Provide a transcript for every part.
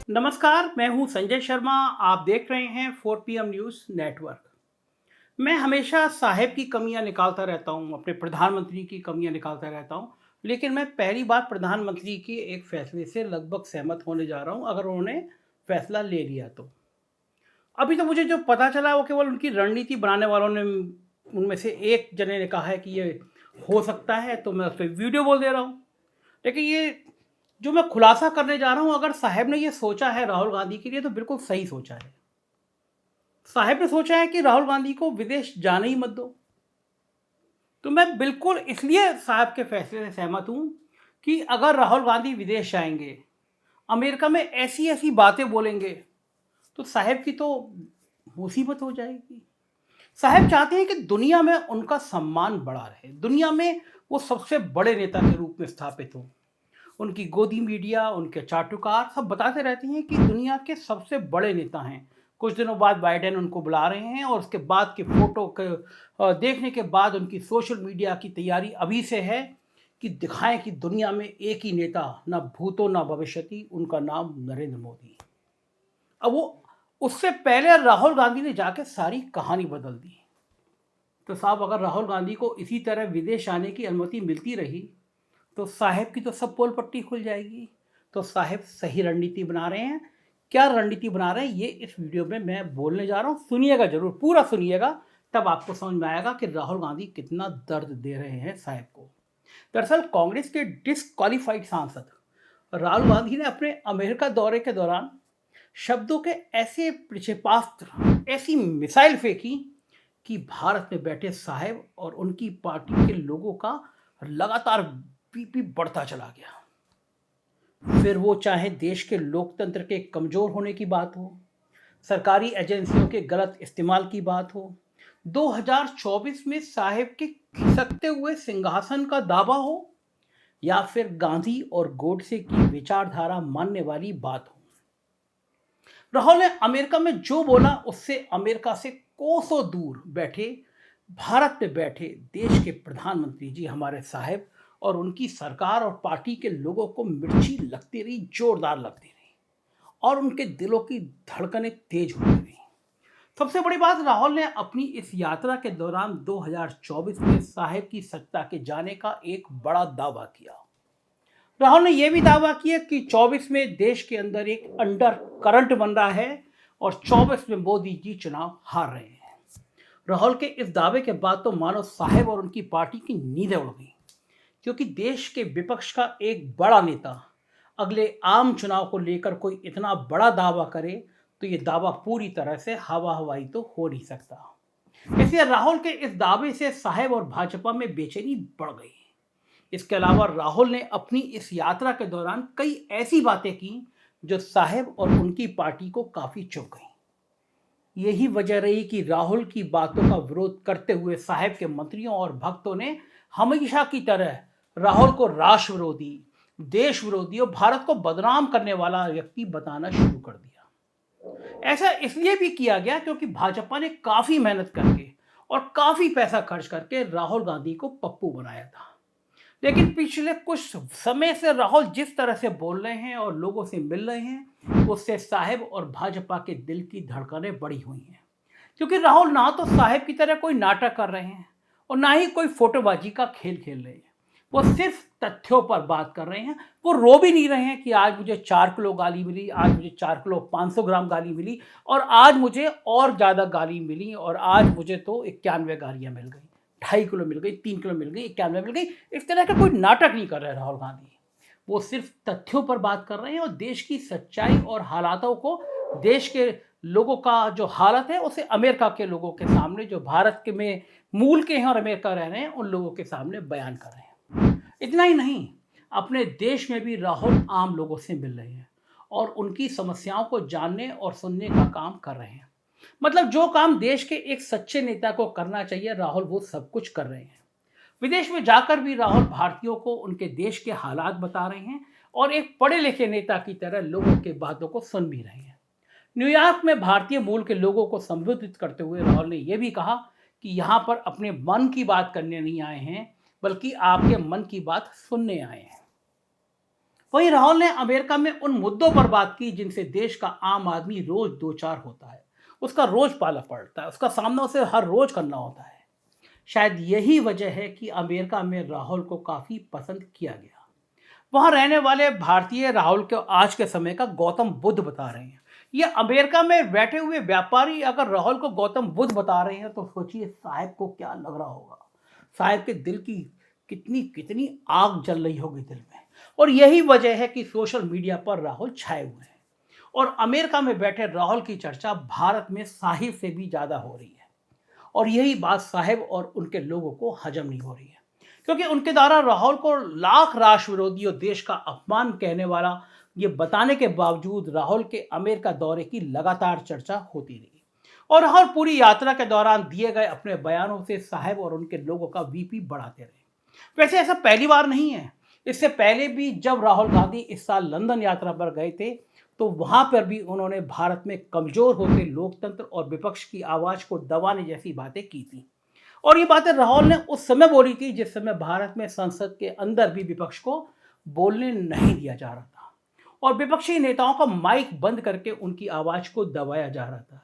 नमस्कार, मैं हूं संजय शर्मा। आप देख रहे हैं 4 PM न्यूज़ नेटवर्क। मैं हमेशा साहिब की कमियां निकालता रहता हूं, अपने प्रधानमंत्री की कमियां निकालता रहता हूं, लेकिन मैं पहली बार प्रधानमंत्री के एक फैसले से लगभग सहमत होने जा रहा हूं, अगर उन्होंने फैसला ले लिया तो। अभी तो मुझे जो पता चला वो केवल उनकी रणनीति बनाने वालों ने, उनमें से एक जने ने कहा है कि ये हो सकता है, तो मैं उस पर वीडियो बोल दे रहा हूँ। लेकिन ये जो मैं खुलासा करने जा रहा हूँ, अगर साहब ने ये सोचा है राहुल गांधी के लिए तो बिल्कुल सही सोचा है। साहब ने सोचा है कि राहुल गांधी को विदेश जाने ही मत दो। तो मैं बिल्कुल इसलिए साहब के फैसले से सहमत हूँ कि अगर राहुल गांधी विदेश जाएंगे, अमेरिका में ऐसी ऐसी बातें बोलेंगे, तो साहब की तो मुसीबत हो जाएगी। साहब चाहते हैं कि दुनिया में उनका सम्मान बढ़ा रहे, दुनिया में वो सबसे बड़े नेता के रूप में स्थापित हो। उनकी गोदी मीडिया, उनके चाटुकार सब बताते रहते हैं कि दुनिया के सबसे बड़े नेता हैं। कुछ दिनों बाद बाइडेन उनको बुला रहे हैं और उसके बाद के फोटो के देखने के बाद उनकी सोशल मीडिया की तैयारी अभी से है कि दिखाएं कि दुनिया में एक ही नेता, ना भूतो ना भविष्यति, उनका नाम नरेंद्र मोदी। अब वो उससे पहले राहुल गांधी ने जाके सारी कहानी बदल दी। तो साहब, अगर राहुल गांधी को इसी तरह विदेश आने की अनुमति मिलती रही तो साहेब की तो सब पोल पट्टी खुल जाएगी। तो साहेब सही रणनीति बना रहे हैं। क्या रणनीति बना रहे हैं ये इस वीडियो में मैं बोलने जा रहा हूँ, सुनिएगा जरूर, पूरा सुनिएगा, तब आपको समझ में आएगा कि राहुल गांधी कितना दर्द दे रहे हैं साहेब को। दरअसल कांग्रेस के डिसक्वालीफाइड सांसद राहुल गांधी ने अपने अमेरिका दौरे के दौरान शब्दों के ऐसे प्रक्षेपास्त्र, ऐसी मिसाइल फेंकी कि भारत में बैठे साहेब और उनकी पार्टी के लोगों का लगातार बीपी बढ़ता चला गया। फिर वो चाहे देश के लोकतंत्र के कमजोर होने की बात हो, सरकारी एजेंसियों के गलत इस्तेमाल की बात हो, 2024 में साहेब के खिसकते हुए सिंहासन का दावा हो, या फिर गांधी और गोडसे की विचारधारा मानने वाली बात हो, राहुल ने अमेरिका में जो बोला उससे अमेरिका से कोसों दूर बैठे भारत में बैठे देश के प्रधानमंत्री जी हमारे साहब और उनकी सरकार और पार्टी के लोगों को मिर्ची लगती रही, जोरदार लगती रही, और उनके दिलों की धड़कनें तेज होती रही। सबसे बड़ी बात, राहुल ने अपनी इस यात्रा के दौरान 2024 में साहब की सत्ता के जाने का एक बड़ा दावा किया। राहुल ने यह भी दावा किया कि 24 में देश के अंदर एक अंडर करंट बन रहा है और 24 में मोदी जी चुनाव हार रहे हैं। राहुल के इस दावे के बाद तो मानो साहब और उनकी पार्टी की नींदें उड़ गई, क्योंकि देश के विपक्ष का एक बड़ा नेता अगले आम चुनाव को लेकर कोई इतना बड़ा दावा करे तो ये दावा पूरी तरह से हवा हवाई तो हो नहीं सकता। इसलिए राहुल के इस दावे से साहब और भाजपा में बेचैनी बढ़ गई। इसके अलावा राहुल ने अपनी इस यात्रा के दौरान कई ऐसी बातें की जो साहब और उनकी पार्टी को काफी चुभ गई। यही वजह रही कि राहुल की बातों का विरोध करते हुए साहब के मंत्रियों और भक्तों ने हमेशा की तरह राहुल को राष्ट्र विरोधी, देश विरोधी और भारत को बदनाम करने वाला व्यक्ति बताना शुरू कर दिया। ऐसा इसलिए भी किया गया क्योंकि भाजपा ने काफी मेहनत करके और काफी पैसा खर्च करके राहुल गांधी को पप्पू बनाया था। लेकिन पिछले कुछ समय से राहुल जिस तरह से बोल रहे हैं और लोगों से मिल रहे हैं, उससे साहब और भाजपा के दिल की धड़कनें बढ़ी हुई हैं। क्योंकि राहुल ना तो साहब की तरह कोई नाटक कर रहे हैं और ना ही कोई फोटोबाजी का खेल खेल रहे हैं। वो सिर्फ तथ्यों पर बात कर रहे हैं। वो रो भी नहीं रहे हैं कि आज मुझे 4 किलो गाली मिली, आज मुझे 4 किलो 500 ग्राम गाली मिली, और आज मुझे और ज़्यादा गाली मिली, और आज मुझे तो 91 गालियाँ मिल गई, 2.5 किलो मिल गई, 3 किलो मिल गई, 91 मिल गई। इस तरह का कोई नाटक नहीं कर रहे राहुल गांधी। वो सिर्फ तथ्यों पर बात कर रहे हैं और देश की सच्चाई और हालातों को, देश के लोगों का जो हालत है उसे अमेरिका के लोगों के सामने, जो भारत के में मूल के हैं और अमेरिका रह रहे हैं, उन लोगों के सामने बयान कर रहे हैं। इतना ही नहीं, अपने देश में भी राहुल आम लोगों से मिल रहे हैं और उनकी समस्याओं को जानने और सुनने का काम कर रहे हैं। मतलब जो काम देश के एक सच्चे नेता को करना चाहिए, राहुल वो सब कुछ कर रहे हैं। विदेश में जाकर भी राहुल भारतीयों को उनके देश के हालात बता रहे हैं और एक पढ़े लिखे नेता की तरह लोगों के बातों को सुन भी रहे हैं। न्यूयॉर्क में भारतीय मूल के लोगों को संबोधित करते हुए राहुल ने यह भी कहा कि यहाँ पर अपने मन की बात करने नहीं आए हैं, बल्कि आपके मन की बात सुनने आए हैं। वहीं राहुल ने अमेरिका में उन मुद्दों पर बात की जिनसे देश का आम आदमी रोज दो चार होता है, उसका रोज पाला पड़ता है, उसका सामना उसे हर रोज करना होता है। शायद यही वजह है कि अमेरिका में राहुल को काफी पसंद किया गया। वहां रहने वाले भारतीय राहुल को आज के समय का गौतम बुद्ध बता रहे हैं। ये अमेरिका में बैठे हुए व्यापारी अगर राहुल को गौतम बुद्ध बता रहे हैं तो सोचिए साहब को क्या लग रहा होगा। साहब के दिल की कितनी कितनी आग जल रही होगी दिल में। और यही वजह है कि सोशल मीडिया पर राहुल छाए हुए हैं और अमेरिका में बैठे राहुल की चर्चा भारत में साहिब से भी ज्यादा हो रही है। और यही बात साहब और उनके लोगों को हजम नहीं हो रही है, क्योंकि उनके द्वारा राहुल को लाख राष्ट्र विरोधी और देश का अपमान कहने वाला ये बताने के बावजूद राहुल के अमेरिका दौरे की लगातार चर्चा होती रही। और राहुल पूरी यात्रा के दौरान दिए गए अपने बयानों से साहब और उनके लोगों का बीपी बढ़ाते रहे। वैसे ऐसा पहली बार नहीं है। इससे पहले भी जब राहुल गांधी इस साल लंदन यात्रा पर गए थे तो वहां पर भी उन्होंने भारत में कमजोर होते लोकतंत्र और विपक्ष की आवाज को दबाने जैसी बातें की थी। और ये बातें राहुल ने उस समय बोली थी जिस समय भारत में संसद के अंदर भी विपक्ष को बोलने नहीं दिया जा रहा था और विपक्षी नेताओं का माइक बंद करके उनकी आवाज को दबाया जा रहा था।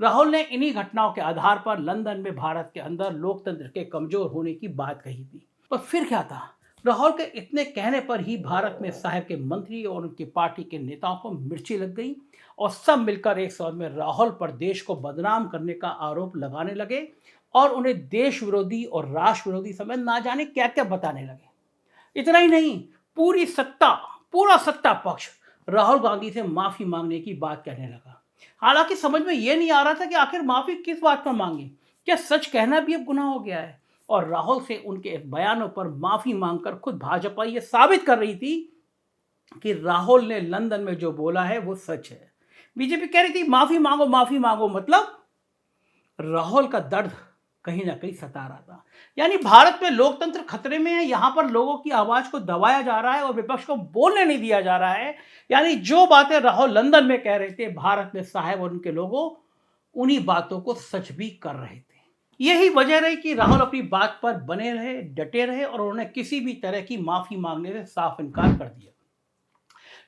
राहुल ने इन्हीं घटनाओं के आधार पर लंदन में भारत के अंदर लोकतंत्र के कमजोर होने की बात कही थी। पर फिर क्या था, राहुल के इतने कहने पर ही भारत में साहब के मंत्री और उनकी पार्टी के नेताओं को मिर्ची लग गई और सब मिलकर एक स्वर में राहुल पर देश को बदनाम करने का आरोप लगाने लगे और उन्हें देश विरोधी और राष्ट्र विरोधी समेत ना जाने क्या क्या बताने लगे। इतना ही नहीं, पूरा सत्ता पक्ष राहुल गांधी से माफी मांगने की बात कहने लगा। हालांकि समझ में यह नहीं आ रहा था कि आखिर माफी किस बात पर मांगे, क्या सच कहना भी अब गुनाह हो गया है। और राहुल से उनके बयानों पर माफी मांगकर खुद भाजपा ये साबित कर रही थी कि राहुल ने लंदन में जो बोला है वो सच है। बीजेपी कह रही थी माफी मांगो, मतलब राहुल का दर्द कहीं ना कहीं सता रहा था। यानी भारत में लोकतंत्र खतरे में है, यहां पर लोगों की आवाज को दबाया जा रहा है और विपक्ष को बोलने नहीं दिया जा रहा है। यानी जो बातें राहुल लंदन में कह रहे थे, भारत में साहब और उनके लोगों उन्हीं बातों को सच भी कर रहे थे। यही वजह रही कि राहुल अपनी बात पर बने रहे, डटे रहे और उन्होंने किसी भी तरह की माफी मांगने से साफ इनकार कर दिया।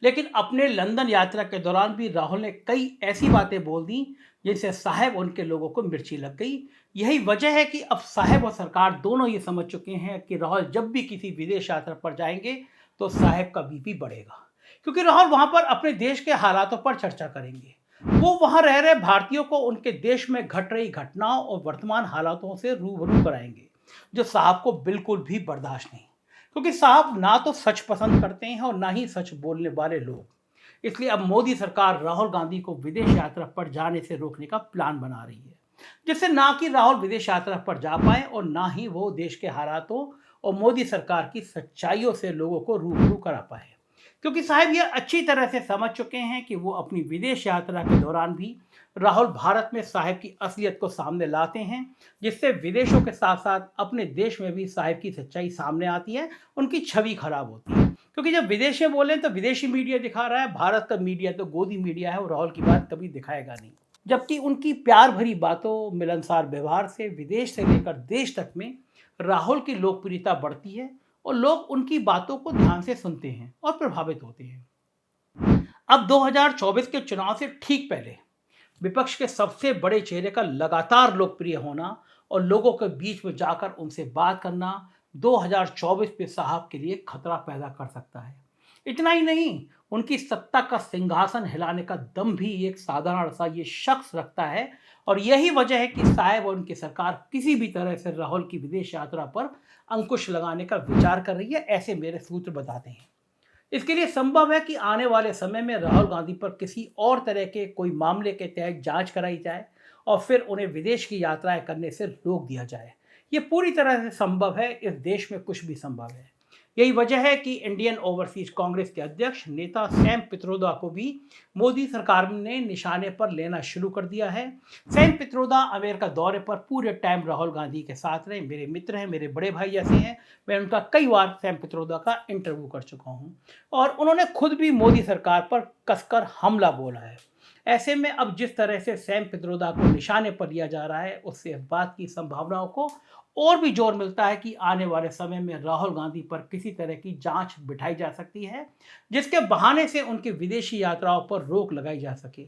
लेकिन अपने लंदन यात्रा के दौरान भी राहुल ने कई ऐसी बातें बोल दी जिनसे साहब और उनके लोगों को मिर्ची लग गई। यही वजह है कि अब साहब और सरकार दोनों ये समझ चुके हैं कि राहुल जब भी किसी विदेश यात्रा पर जाएंगे तो साहब का बीपी बढ़ेगा, क्योंकि राहुल वहां पर अपने देश के हालातों पर चर्चा करेंगे। वो वहां रह रहे भारतीयों को उनके देश में घट रही घटनाओं और वर्तमान हालातों से रूबरू कराएंगे, जो साहब को बिल्कुल भी बर्दाश्त नहीं, क्योंकि साहब ना तो सच पसंद करते हैं और ना ही सच बोलने वाले लोग। इसलिए अब मोदी सरकार राहुल गांधी को विदेश यात्रा पर जाने से रोकने का प्लान बना रही है, जिससे ना कि राहुल विदेश यात्रा पर जा पाए और ना ही वो देश के हालातों और मोदी सरकार की सच्चाइयों से लोगों को रूबरू करा पाए। क्योंकि साहब ये अच्छी तरह से समझ चुके हैं कि वो अपनी विदेश यात्रा के दौरान भी राहुल भारत में साहब की असलियत को सामने लाते हैं, जिससे विदेशों के साथ साथ अपने देश में भी साहब की सच्चाई सामने आती है, उनकी छवि खराब होती है। क्योंकि जब विदेश में बोले तो विदेशी मीडिया दिखा रहा है, भारत का मीडिया तो गोदी मीडिया है और राहुल की बात कभी दिखाएगा नहीं। जबकि उनकी प्यार भरी बातों, मिलनसार व्यवहार से विदेश से लेकर देश तक में राहुल की लोकप्रियता बढ़ती है और लोग उनकी बातों को ध्यान से सुनते हैं और प्रभावित होते हैं। अब 2024 के चुनाव से ठीक पहले विपक्ष के सबसे बड़े चेहरे का लगातार लोकप्रिय होना और लोगों के बीच में जाकर उनसे बात करना 2024 पे साहब के लिए खतरा पैदा कर सकता है। इतना ही नहीं, उनकी सत्ता का सिंहासन हिलाने का दम भी एक साधारण सा ये शख्स रखता है और यही वजह है कि साहब और उनकी सरकार किसी भी तरह से राहुल की विदेश यात्रा पर अंकुश लगाने का विचार कर रही है, ऐसे मेरे सूत्र बताते हैं। इसके लिए संभव है कि आने वाले समय में राहुल गांधी पर किसी और तरह के कोई मामले के तहत जांच कराई जाए और फिर उन्हें विदेश की यात्राएं करने से रोक दिया जाए। ये पूरी तरह से संभव है, इस देश में कुछ भी संभव है। यही वजह है कि इंडियन ओवरसीज कांग्रेस के अध्यक्ष नेता सैम पित्रोदा को भी मोदी सरकार ने निशाने पर लेना शुरू कर दिया है। सैम पित्रोदा अमेरिका दौरे पर पूरे टाइम राहुल गांधी के साथ रहे, मेरे मित्र हैं, मेरे बड़े भाई जैसे हैं। मैं उनका कई बार सैम पित्रोदा का इंटरव्यू कर चुका हूँ और उन्होंने खुद भी मोदी सरकार पर कसकर हमला बोला है। ऐसे में अब जिस तरह से सैम पित्रोदा को निशाने पर लिया जा रहा है, उससे इस बात की संभावनाओं को और भी जोर मिलता है कि आने वाले समय में राहुल गांधी पर किसी तरह की जांच बिठाई जा सकती है, जिसके बहाने से उनकी विदेशी यात्राओं पर रोक लगाई जा सके।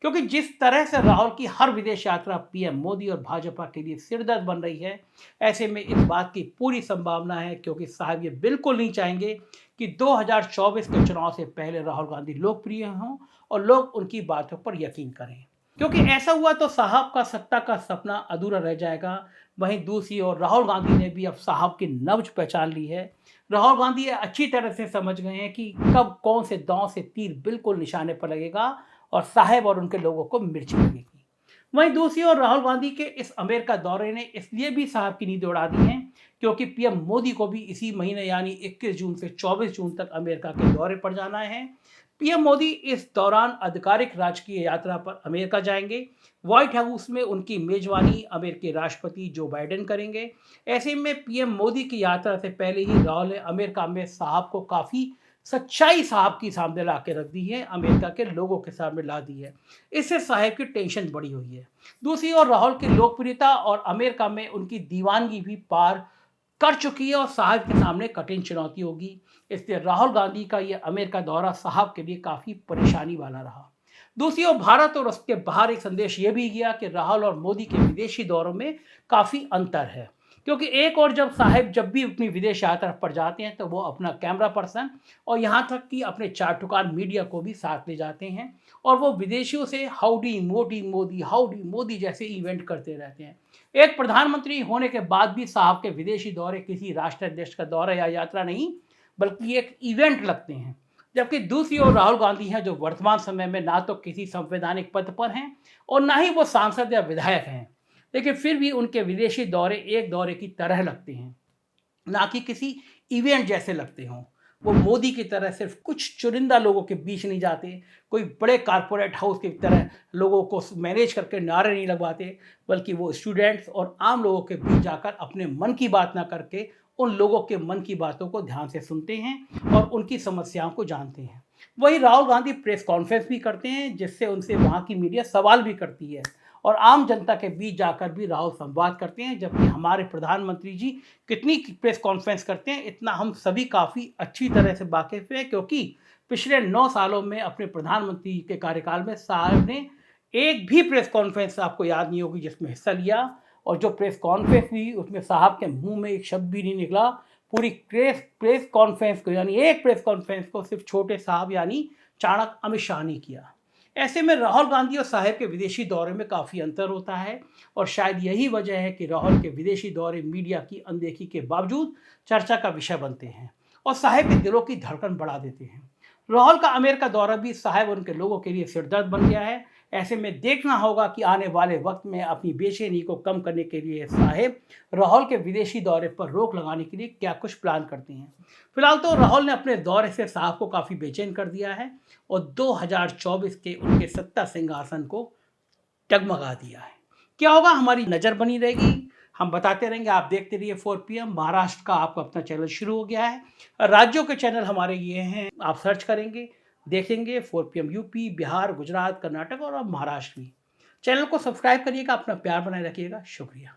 क्योंकि जिस तरह से राहुल की हर विदेश यात्रा पीएम मोदी और भाजपा के लिए सिरदर्द बन रही है, ऐसे में इस बात की पूरी संभावना है, क्योंकि साहब ये बिल्कुल नहीं चाहेंगे कि 2024 के चुनाव से पहले राहुल गांधी लोकप्रिय हों और लोग उनकी बातों पर यकीन करें। क्योंकि ऐसा हुआ तो साहब का सत्ता का सपना अधूरा रह जाएगा। वहीं दूसरी ओर राहुल गांधी ने भी अब साहब की नब्ज पहचान ली है। राहुल गांधी ये अच्छी तरह से समझ गए हैं कि कब कौन से दांव से तीर बिल्कुल निशाने पर लगेगा और साहब और उनके लोगों को मिर्ची लगेगी। वहीं दूसरी ओर राहुल गांधी के इस अमेरिका दौरे ने इसलिए भी साहब की नींद उड़ा दी है, क्योंकि पीएम मोदी को भी इसी महीने यानी 21 जून से 24 जून तक अमेरिका के दौरे पर जाना है। पीएम मोदी इस दौरान आधिकारिक राजकीय यात्रा पर अमेरिका जाएंगे। व्हाइट हाउस में उनकी मेजबानी अमेरिकी राष्ट्रपति जो बाइडेन करेंगे। ऐसे में पीएम मोदी की यात्रा से पहले ही राहुल ने अमेरिका में साहब को काफ़ी सच्चाई साहब की सामने ला के रख दी है, अमेरिका के लोगों के सामने ला दी है। इससे साहब की टेंशन बढ़ी हुई है। दूसरी ओर राहुल की लोकप्रियता और अमेरिका में उनकी दीवानगी भी पार कर चुकी है और साहब के सामने कठिन चुनौती होगी। इसलिए राहुल गांधी का ये अमेरिका दौरा साहब के लिए काफ़ी परेशानी वाला रहा। दूसरी ओर भारत और उसके बाहर एक संदेश ये भी गया कि राहुल और मोदी के विदेशी दौरों में काफ़ी अंतर है। क्योंकि एक और जब भी अपनी विदेश यात्रा पर जाते हैं तो वो अपना कैमरा पर्सन और यहाँ तक कि अपने चाटुकार मीडिया को भी साथ ले जाते हैं और वो विदेशियों से हाउडी मोदी मोदी हाउडी मोदी जैसे इवेंट करते रहते हैं। एक प्रधानमंत्री होने के बाद भी साहब के विदेशी दौरे किसी राष्ट्राध्यक्ष का दौरा या यात्रा नहीं, बल्कि एक इवेंट लगते हैं। जबकि दूसरी ओर राहुल गांधी हैं, जो वर्तमान समय में ना तो किसी संवैधानिक पद पर हैं और ना ही वो सांसद या विधायक हैं, लेकिन फिर भी उनके विदेशी दौरे एक दौरे की तरह लगते हैं, ना कि किसी इवेंट जैसे लगते हों। वो मोदी की तरह सिर्फ कुछ चुनिंदा लोगों के बीच नहीं जाते, कोई बड़े कारपोरेट हाउस की तरह लोगों को मैनेज करके नारे नहीं लगवाते, बल्कि वो स्टूडेंट्स और आम लोगों के बीच जाकर अपने मन की बात ना करके उन लोगों के मन की बातों को ध्यान से सुनते हैं और उनकी समस्याओं को जानते हैं। वही राहुल गांधी प्रेस कॉन्फ्रेंस भी करते हैं, जिससे उनसे वहाँ की मीडिया सवाल भी करती है और आम जनता के बीच जाकर भी राहुल संवाद करते हैं। जबकि हमारे प्रधानमंत्री जी कितनी प्रेस कॉन्फ्रेंस करते हैं, इतना हम सभी काफ़ी अच्छी तरह से वाकिफ हैं, क्योंकि पिछले 9 सालों में अपने प्रधानमंत्री के कार्यकाल में साहब ने एक भी प्रेस कॉन्फ्रेंस आपको याद नहीं होगी जिसमें हिस्सा लिया, और जो प्रेस कॉन्फ्रेंस हुई उसमें साहब के मुंह में एक शब्द भी नहीं निकला। पूरी प्रेस कॉन्फ्रेंस को, यानी एक प्रेस कॉन्फ्रेंस को सिर्फ छोटे साहब यानी चाणक्य अमित शाह ने किया। ऐसे में राहुल गांधी और साहब के विदेशी दौरे में काफ़ी अंतर होता है और शायद यही वजह है कि राहुल के विदेशी दौरे मीडिया की अनदेखी के बावजूद चर्चा का विषय बनते हैं और साहब के दिलों की धड़कन बढ़ा देते हैं। राहुल का अमेरिका दौरा भी साहब उनके लोगों के लिए सिरदर्द बन गया है। ऐसे में देखना होगा कि आने वाले वक्त में अपनी बेचैनी को कम करने के लिए साहब राहुल के विदेशी दौरे पर रोक लगाने के लिए क्या कुछ प्लान करते हैं। फिलहाल तो राहुल ने अपने दौरे से साहब को काफ़ी बेचैन कर दिया है और 2024 के उनके सत्ता सिंहासन को डगमगा दिया है। क्या होगा, हमारी नज़र बनी रहेगी, हम बताते रहेंगे। आप देखते रहिए 4PM। महाराष्ट्र का आपका अपना चैनल शुरू हो गया है। राज्यों के चैनल हमारे ये हैं, आप सर्च करेंगे देखेंगे 4PM यूपी, बिहार, गुजरात, कर्नाटक और अब महाराष्ट्र भी। चैनल को सब्सक्राइब करिएगा, अपना प्यार बनाए रखिएगा। शुक्रिया।